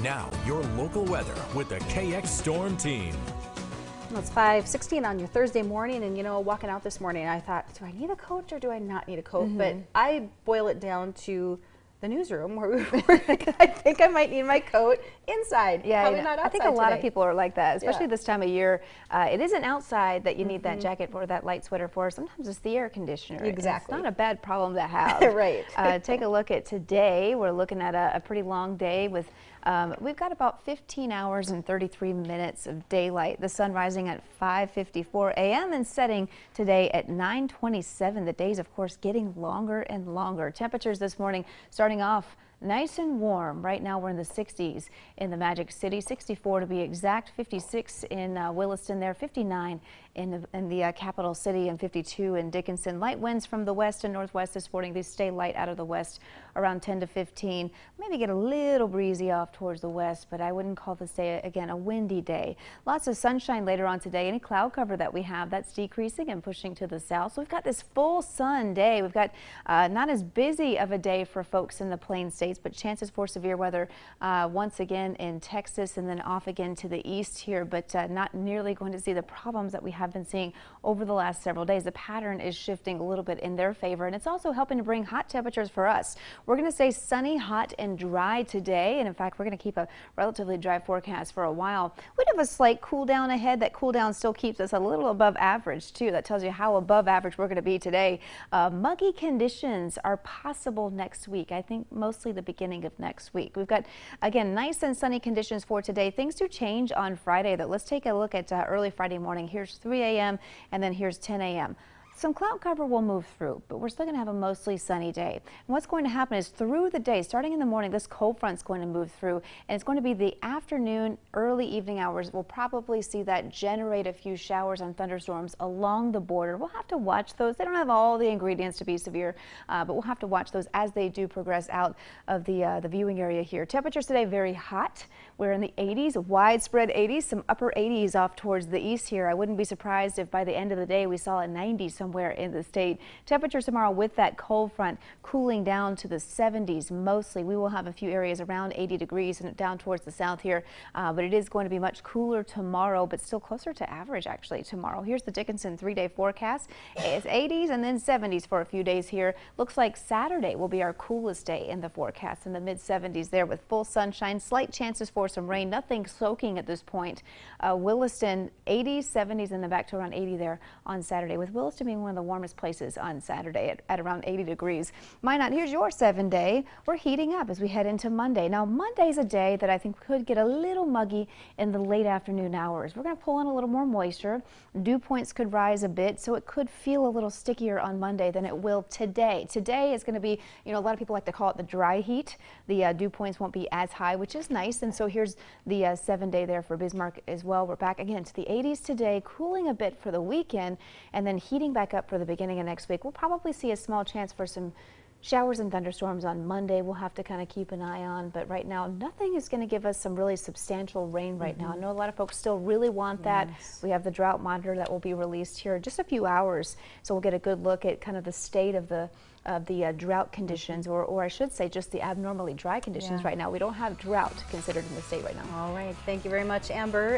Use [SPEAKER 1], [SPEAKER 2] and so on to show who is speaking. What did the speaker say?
[SPEAKER 1] Now, your local weather with the KX Storm Team.
[SPEAKER 2] Well, it's 5:16 on your Thursday morning, and you know, walking out this morning, I thought, do I need a coat or do I not need a coat? But I boil it down to the newsroom where I think I might need my coat inside.
[SPEAKER 3] Yeah,
[SPEAKER 2] probably not outside.
[SPEAKER 3] I think a lot of
[SPEAKER 2] today.
[SPEAKER 3] people are like that, especially
[SPEAKER 2] Yeah.
[SPEAKER 3] this time of year. It isn't outside that you need that jacket or that light sweater for. Sometimes it's the air conditioner.
[SPEAKER 2] Exactly.
[SPEAKER 3] It's not a bad problem to have.
[SPEAKER 2] Right.
[SPEAKER 3] Take a look at today. We're looking at a pretty long day with we've got about 15 hours and 33 minutes of daylight. The sun rising at 5:54 a.m. and setting today at 9:27. The days, of course, getting longer and longer. Temperatures this morning starting off nice and warm. Right now we're in the 60s in the Magic City, 64 to be exact, 56 in Williston there, 59 in the capital city, and 52 in Dickinson. Light winds from the west and northwest this morning. These stay light out of the west around 10 to 15. Maybe get a little breezy off towards the west, but I wouldn't call this day, again, a windy day. Lots of sunshine later on today. Any cloud cover that we have, that's decreasing and pushing to the south. So we've got this full sun day. We've got not as busy of a day for folks in the Plain States, but chances for severe weather once again in Texas and then off again to the east here, but not nearly going to see the problems that we have been seeing over the last several days. The pattern is shifting a little bit in their favor, and it's also helping to bring hot temperatures for us. We're going to stay sunny, hot, and dry today, and in fact, we're going to keep a relatively dry forecast for a while. We have a slight cool down ahead. That cool down still keeps us a little above average, too. That tells you how above average we're going to be today. Muggy conditions are possible next week. I think mostly the beginning of next week. We've got, again, nice and sunny conditions for today. Things do change on Friday, though. Let's take a look at early Friday morning. Here's 3 a.m. and then here's 10 a.m. Some cloud cover will move through, but we're still going to have a mostly sunny day. And what's going to happen is through the day, starting in the morning, this cold front's going to move through, and it's going to be the afternoon, early evening hours. We'll probably see that generate a few showers and thunderstorms along the border. We'll have to watch those. They don't have all the ingredients to be severe, but we'll have to watch those as they do progress out of the viewing area here. Temperatures today very hot. We're in the 80s, widespread 80s, some upper 80s off towards the east here. I wouldn't be surprised if by the end of the day we saw a 90 somewhere in the state. Temperatures tomorrow with that cold front cooling down to the 70s mostly. We will have a few areas around 80 degrees and down towards the south here, but it is going to be much cooler tomorrow, but still closer to average actually tomorrow. Here's the Dickinson 3-day forecast. It's 80s and then 70s for a few days here. Looks like Saturday will be our coolest day in the forecast, in the mid 70s there with full sunshine, slight chances for some rain, nothing soaking at this point. Williston 80s, 70s, and then back to around 80 there on Saturday, with Williston being one of the warmest places on Saturday at around 80 degrees. Minot, here's your 7-day. We're heating up as we head into Monday. Now, Monday's a day that I think could get a little muggy in the late afternoon hours. We're going to pull in a little more moisture. Dew points could rise a bit, so it could feel a little stickier on Monday than it will today. Today is going to be, you know, a lot of people like to call it the dry heat. The dew points won't be as high, which is nice. And so here's the 7-day there for Bismarck as well. We're back again to the 80s today, cooling a bit for the weekend, and then heating back up for the beginning of next week. We'll probably see a small chance for some showers and thunderstorms on Monday. We'll have to kind of keep an eye on, but right now nothing is going to give us some really substantial rain right now. I know a lot of folks still really want that. We have the drought monitor that will be released here in just a few hours, so we'll get a good look at kind of the state of the drought conditions, or I should say just the abnormally dry conditions right now. We don't have drought considered in the state right now.
[SPEAKER 2] All right, thank you very much, Amber.